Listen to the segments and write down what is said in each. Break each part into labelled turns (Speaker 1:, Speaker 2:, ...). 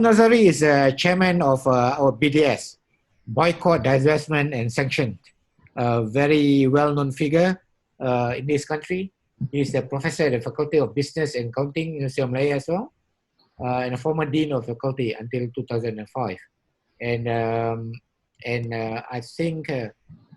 Speaker 1: Nazari is chairman of our BDS, Boycott, Divestment and Sanction. A very well-known figure in this country. He is a professor at the Faculty of Business and Accounting, University of Malaya as well, and a former dean of faculty until 2005. And I think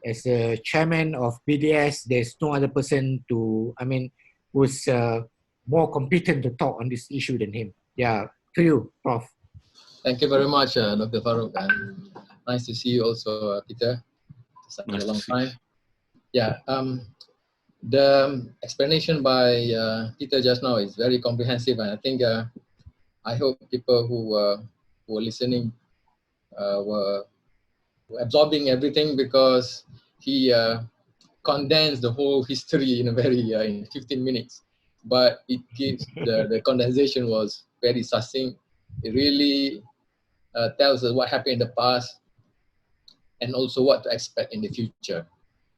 Speaker 1: as a chairman of BDS, there's no other person who's more competent to talk on this issue than him. Yeah, to you, Prof.
Speaker 2: Thank you very much, Dr. Farouk, and nice to see you also, Peter. It's been a long time. Yeah, the explanation by Peter just now is very comprehensive, and I think I hope people who were listening were absorbing everything, because he condensed the whole history in a very in 15 minutes. But it gives the condensation was very succinct. It really tells us what happened in the past and also what to expect in the future,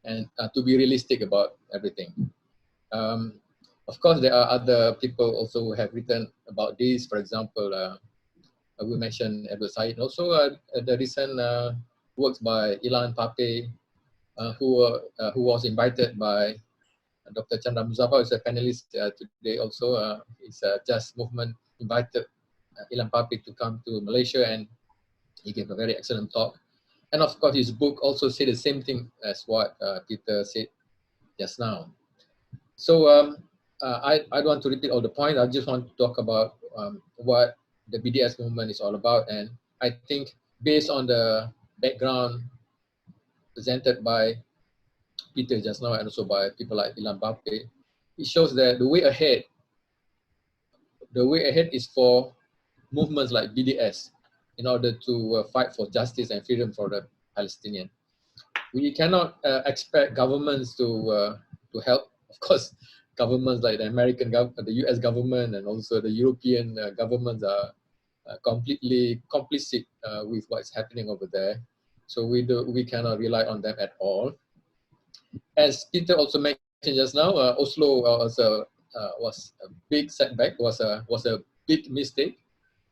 Speaker 2: and to be realistic about everything. Of course, there are other people also who have written about this. For example, we mentioned Edward Said, also the recent works by Ilan Pape, who was invited by Dr. Chandra Muzaffar, who is a panelist today also. It's a Just Movement invited Ilan Pape to come to Malaysia, and he gave a very excellent talk. And of course, his book also said the same thing as what Peter said just now. So I don't want to repeat all the points. I just want to talk about what the BDS movement is all about. And I think based on the background presented by Peter just now, and also by people like Ilan Pape, it shows that the way ahead is for movements like BDS in order to fight for justice and freedom for the Palestinian. We cannot expect governments to help. Of course, governments like the American government, the US government, and also the European governments are completely complicit with what's happening over there. So we cannot rely on them at all. As Peter also mentioned just now, Oslo was a big setback, was a big mistake,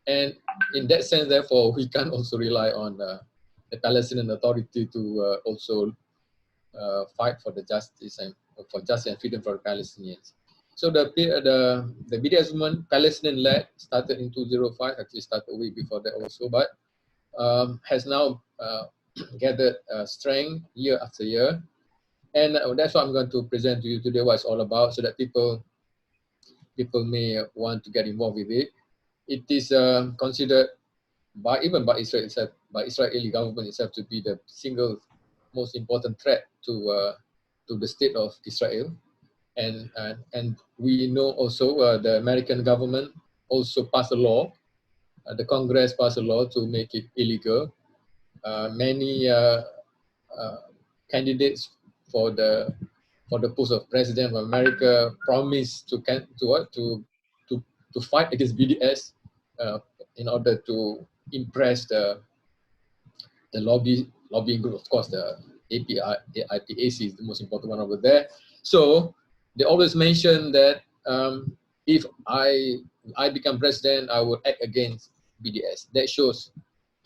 Speaker 2: and in that sense, therefore, we can also rely on the Palestinian Authority to also fight for the justice and for justice and freedom for the Palestinians. So the BDS movement, Palestinian-led, started in 2005. Actually, started way before that also, but has now gathered strength year after year. And that's what I'm going to present to you today, what it's all about, so that people may want to get involved with it. It is considered even by Israel itself, by Israeli government itself, to be the single most important threat to the state of Israel. And we know also the American government also passed a law. The Congress passed a law to make it illegal. Many candidates for the post of president of America promised to fight against BDS in order to impress the lobbying group. Of course, the IPAC is the most important one over there. So they always mention that if I become president, I will act against BDS. That shows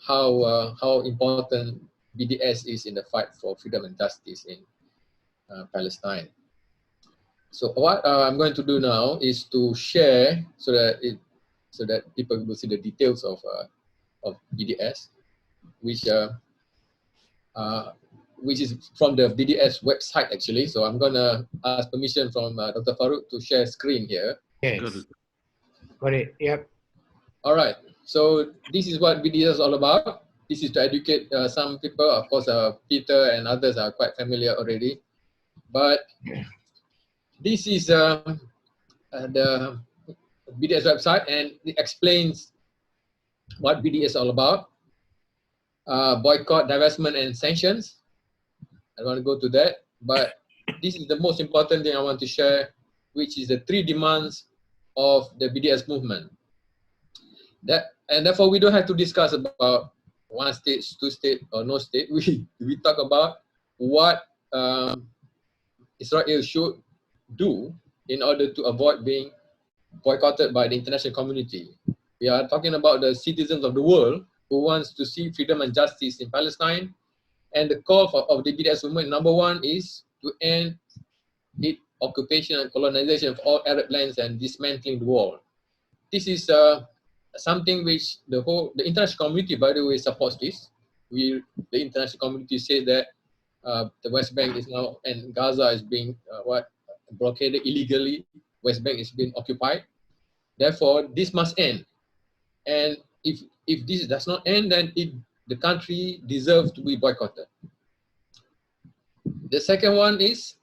Speaker 2: how important BDS is in the fight for freedom and justice in Palestine. So what I'm going to do now is to share so that people will see the details of BDS, which is from the BDS website actually. So I'm gonna ask permission from Dr. Farouk to share screen here.
Speaker 1: Yes. Got it. Yep.
Speaker 2: All right. So this is what BDS is all about. This is to educate some people. Of course, Peter and others are quite familiar already. But this is the BDS website, and it explains what BDS is all about. Boycott, divestment, and sanctions. I don't want to go to that, but this is the most important thing I want to share, which is the 3 demands of the BDS movement. And therefore, we don't have to discuss about 1 state, 2 state, or no state. We talk about what Israel should do in order to avoid being boycotted by the international community. We are talking about the citizens of the world who wants to see freedom and justice in Palestine. And the call of the BDS movement, number one, is to end its occupation and colonization of all Arab lands and dismantling the wall. This is something which the international community, by the way, supports this. The international community say that the West Bank is now, and Gaza is being blockaded illegally. West Bank is being occupied. Therefore, this must end. And if this does not end, then the country deserves to be boycotted. The second one is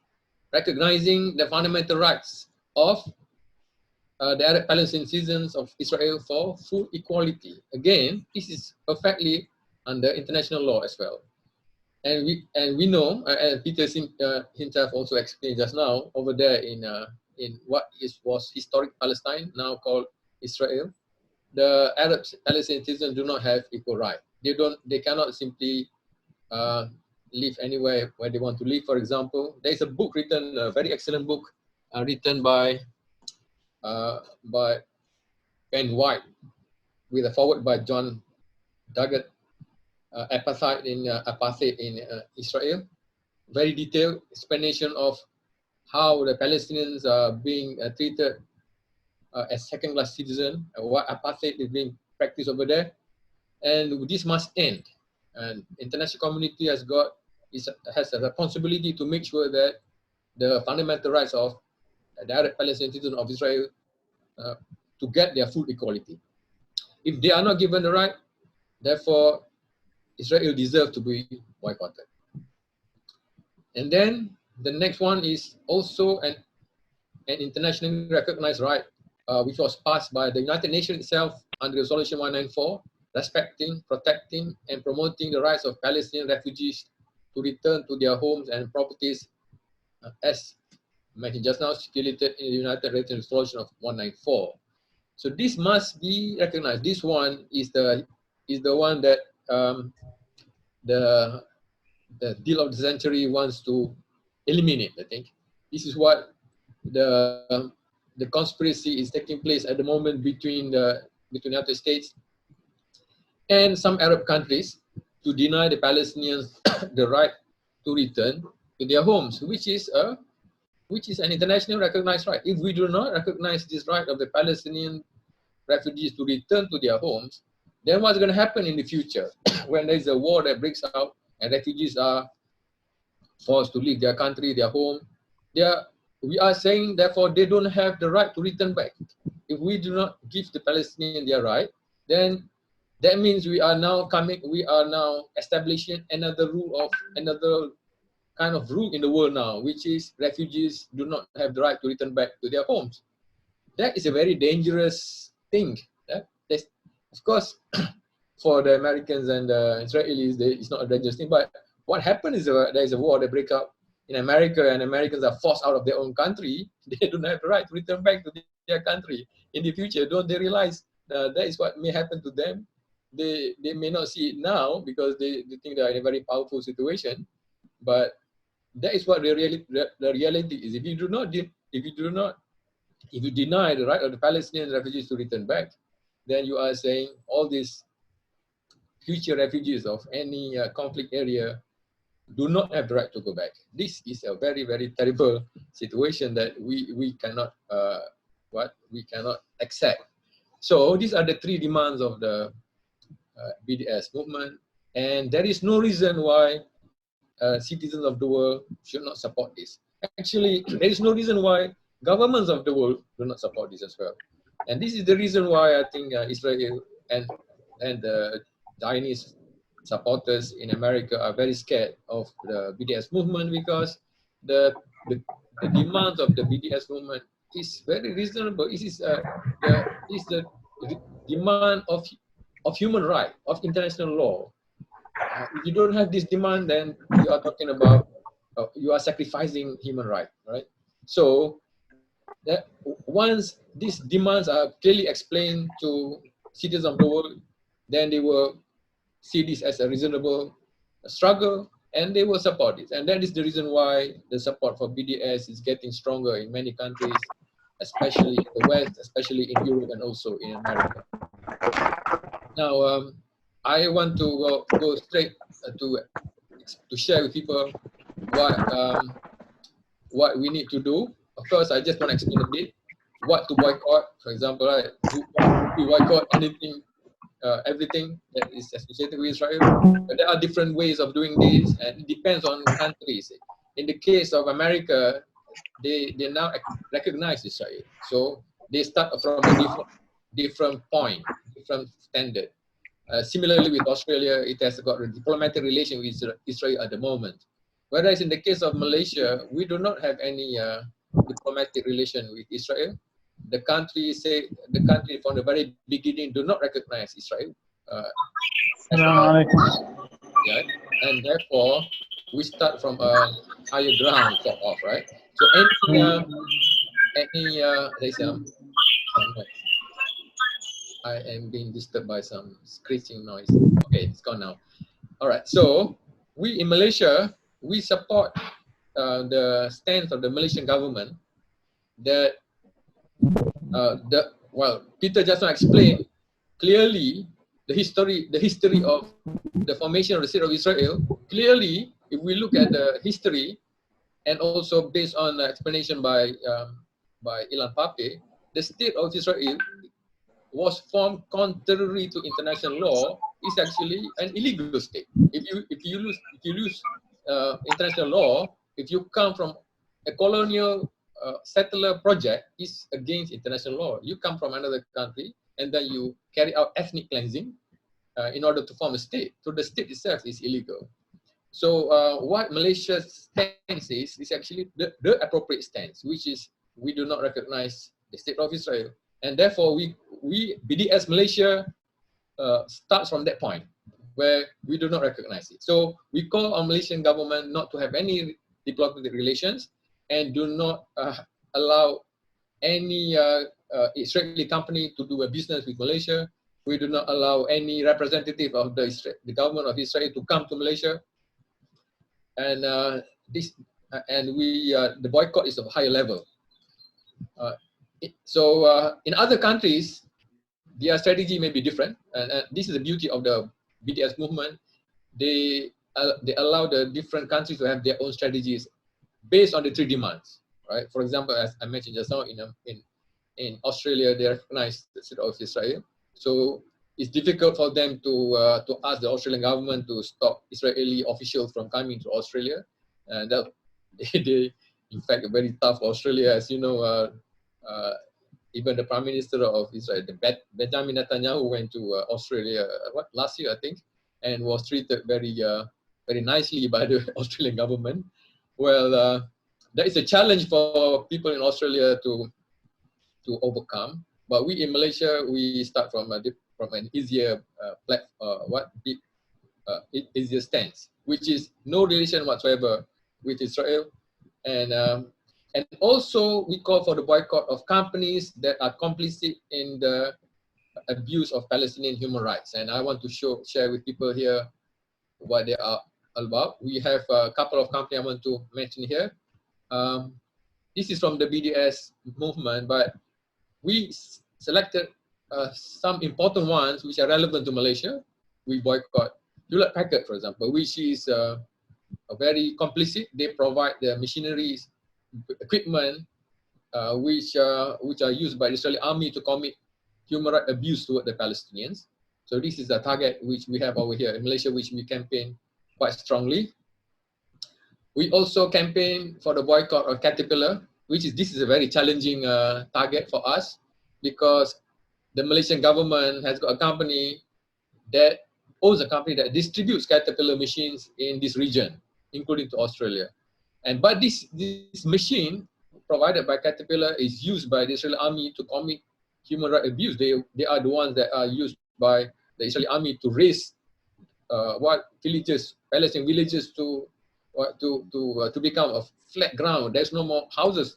Speaker 2: recognizing the fundamental rights of the Arab Palestinian citizens of Israel for full equality. Again, this is perfectly under international law as well. And we know, as Peter himself also explained just now, over there in what was historic Palestine, now called Israel, the Arab Palestinian citizens do not have equal right. They cannot simply live anywhere where they want to live. For example, there is a book written, a very excellent book, written by Ben White, with a foreword by John Duggett, Apartheid in Israel. Very detailed explanation of how the Palestinians are being treated as second-class citizens, what apartheid is being practiced over there, and this must end. And international community has a responsibility to make sure that the fundamental rights of the Arab Palestinian citizens of Israel to get their full equality. If they are not given the right, therefore Israel deserves to be boycotted. And then the next one is also an internationally recognized right, which was passed by the United Nations itself under Resolution 194, respecting, protecting, and promoting the rights of Palestinian refugees to return to their homes and properties, as mentioned just now, stipulated in the United Nations Resolution of 194. So this must be recognized. This one is the one that the deal of the century wants to eliminate. I think this is what the conspiracy is taking place at the moment between the United States and some Arab countries to deny the Palestinians the right to return to their homes, which is an internationally recognized right. If we do not recognize this right of the Palestinian refugees to return to their homes, then what's going to happen in the future when there's a war that breaks out and refugees are forced to leave their country, their home? We are saying, therefore, they don't have the right to return back. If we do not give the Palestinians their right, then that means we are now establishing another kind of rule in the world now, which is refugees do not have the right to return back to their homes. That is a very dangerous thing. Of course, for the Americans and the Israelis, it's not a dangerous thing. But what happens is there is a war that breaks out in America, and Americans are forced out of their own country. They don't have the right to return back to their country in the future. Don't they realize that is what may happen to them? They may not see it now because they think they are in a very powerful situation, but that is what the reality is. If you deny the right of the Palestinian refugees to return back, then you are saying all these future refugees of any conflict area do not have the right to go back. This is a very, very terrible situation that we cannot accept. So these are the three demands of the BDS movement, and there is no reason why citizens of the world should not support this. Actually, there is no reason why governments of the world do not support this as well. And this is the reason why I think Israel and the Zionist supporters in America are very scared of the BDS movement, because the demands of the BDS movement is very reasonable. It is the demand of human right, of international law. If you don't have this demand, then you are talking about you are sacrificing human right, right? So that once these demands are clearly explained to citizens of the world, then they will see this as a reasonable struggle, and they will support it. And that is the reason why the support for BDS is getting stronger in many countries, especially in the West, especially in Europe, and also in America. Now, I want to go straight to share with people what we need to do. Of course, I just want to explain a bit what to boycott. For example, right, we boycott anything, everything that is associated with Israel. But there are different ways of doing this, and it depends on countries. In the case of America, they now recognize Israel, so they start from a different point, different standard. Similarly, with Australia, it has got a diplomatic relation with Israel at the moment. Whereas in the case of Malaysia, we do not have any diplomatic relation with Israel. The country from the very beginning do not recognize Israel as yeah, and therefore we start from a higher ground sort of, right? So there's I am being disturbed by some screeching noise. Okay, it's gone now. All right, so we in Malaysia, we support the stance of the Malaysian government that Peter just now explained clearly the history of the formation of the state of Israel. Clearly, if we look at the history and also based on the explanation by Ilan Pape, the state of Israel was formed contrary to international law. Is actually an illegal state. If you lose international law, if you come from a colonial settler project, is against international law. You come from another country and then you carry out ethnic cleansing in order to form a state. So the state itself is illegal. So what Malaysia's stance is actually the appropriate stance, which is we do not recognize the state of Israel. And therefore, we BDS Malaysia starts from that point where we do not recognize it. So we call on Malaysian government not to have any diplomatic relations and do not allow any Israeli company to do a business with Malaysia. We do not allow any representative of the government of Israel to come to Malaysia. And the boycott is of a higher level. In other countries, their strategy may be different, and this is the beauty of the BDS movement. They allow the different countries to have their own strategies based on the three demands, right? For example, as I mentioned just now, in Australia, they recognize the state of Israel, so it's difficult for them to ask the Australian government to stop Israeli officials from coming to Australia, and they in fact very tough Australia, as you know. Even the Prime Minister of Israel, Benjamin Netanyahu, went to Australia last year, I think, and was treated very nicely by the Australian government. Well, that is a challenge for people in Australia to overcome. But we in Malaysia, we start from an easier easier stance, which is no relation whatsoever with Israel, and also we call for the boycott of companies that are complicit in the abuse of Palestinian human rights. And I want to share with people here what they are all about. We have a couple of companies I want to mention here. This is from the BDS movement, but we selected some important ones which are relevant to Malaysia. We boycott Hewlett Packard, for example, which is very complicit. They provide the machineries, equipment which are used by the Israeli army to commit human rights abuse toward the Palestinians. So this is a target which we have over here in Malaysia, which we campaign quite strongly. We also campaign for the boycott of Caterpillar, this is a very challenging target for us, because the Malaysian government has got a company that owns a company that distributes Caterpillar machines in this region, including to Australia. But this machine provided by Caterpillar is used by the Israeli army to commit human rights abuse. They are the ones that are used by the Israeli army to raise Palestinian villages to become a flat ground. There's no more houses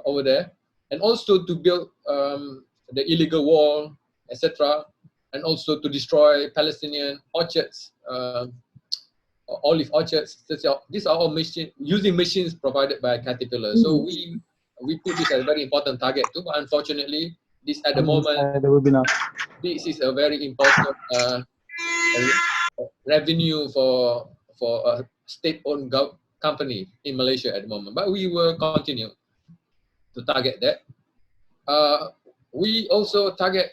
Speaker 2: over there, and also to build the illegal wall, etc., and also to destroy Palestinian orchards, olive orchards. These are all using machines provided by Caterpillar. So we put this as a very important target too, but unfortunately this at the moment,
Speaker 3: the webinar.
Speaker 2: this is a very important revenue for a state-owned company in Malaysia at the moment. But we will continue to target that. We also target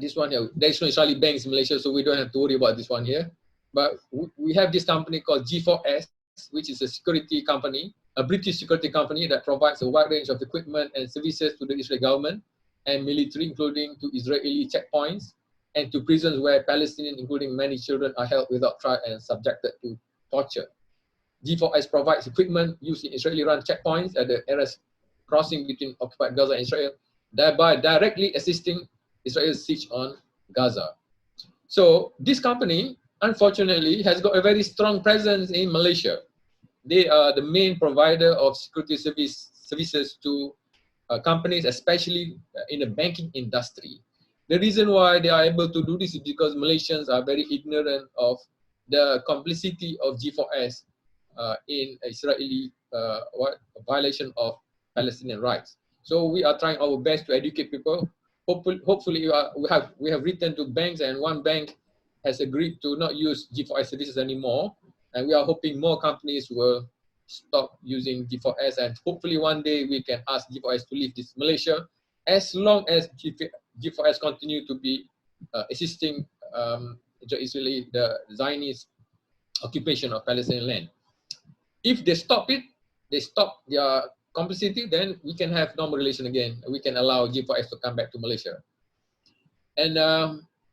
Speaker 2: this one here. There's no Israeli banks in Malaysia, so we don't have to worry about this one here. But we have this company called G4S, which is a security company, a British security company that provides a wide range of equipment and services to the Israeli government and military, including to Israeli checkpoints and to prisons where Palestinians, including many children, are held without trial and subjected to torture. G4S provides equipment used in Israeli-run checkpoints at the areas crossing between occupied Gaza and Israel, thereby directly assisting Israel's siege on Gaza. So this company, unfortunately, has got a very strong presence in Malaysia. They are the main provider of security services to companies, especially in the banking industry. The reason why they are able to do this is because Malaysians are very ignorant of the complicity of G4S in Israeli violation of Palestinian rights. So we are trying our best to educate people. Hopefully we have written to banks, and one bank has agreed to not use G4S services anymore. And we are hoping more companies will stop using G4S, and hopefully one day we can ask G4S to leave this Malaysia, as long as G4S continue to be assisting Israeli, the Zionist occupation of Palestinian land. If they stop it, they stop their complicity, then we can have normal relation again. We can allow G4S to come back to Malaysia. And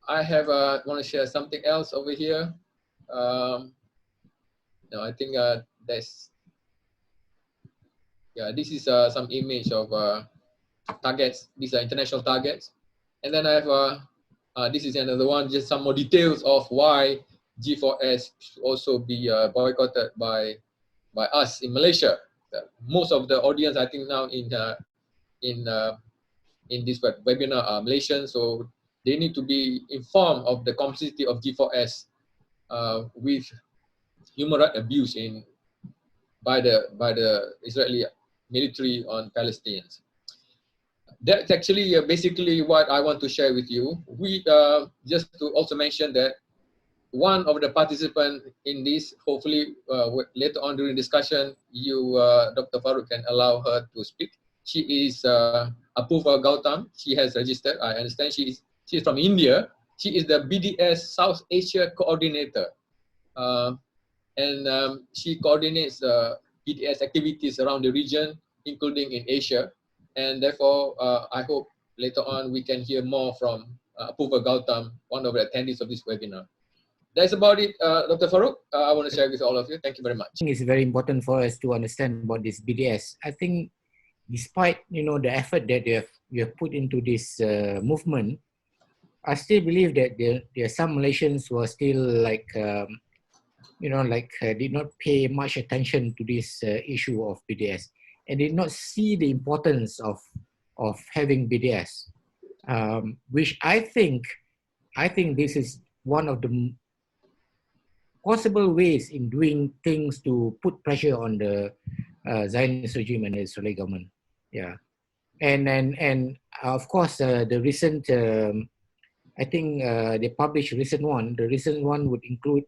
Speaker 2: I have want to share something else over here. No, I think this is some image of targets. These are international targets. And then I have, this is another one, just some more details of why G4S should also be boycotted by us in Malaysia. Most of the audience, I think now in this webinar are Malaysian, so they need to be informed of the complicity of G4S with human rights abuse by the Israeli military on Palestinians. That's actually basically what I want to share with you. We just to also mention that one of the participants in this, hopefully later on during discussion, you, Dr. Farooq, can allow her to speak. She is Apurva Gautam. She has registered. I understand she is from India. She is the BDS South Asia coordinator. And she coordinates BDS activities around the region, including in Asia. And therefore, I hope later on we can hear more from Apurva Gautam, one of the attendees of this webinar. That's about it, Dr. Farooq. I want to share with all of you. Thank you very much.
Speaker 1: I think it's very important for us to understand about this BDS. I think despite the effort that you have put into this movement, I still believe that there are some Malaysians who are still like, did not pay much attention to this issue of BDS and did not see the importance of having BDS, which I think this is one of the possible ways in doing things to put pressure on the Zionist regime and the Israeli government. Yeah, and of course the recent, I think they published a recent one. The recent one would include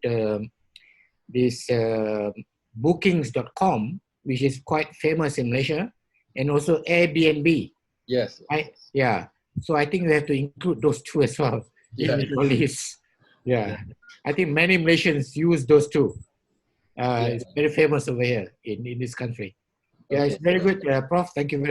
Speaker 1: this bookings.com, which is quite famous in Malaysia, and also Airbnb.
Speaker 2: Yes.
Speaker 1: Yeah. So I think we have to include those two as well in the list. Yeah. I think many Malaysians use those two. It's very famous over here in this country. Yeah, it's very good, Prof. Thank you very much.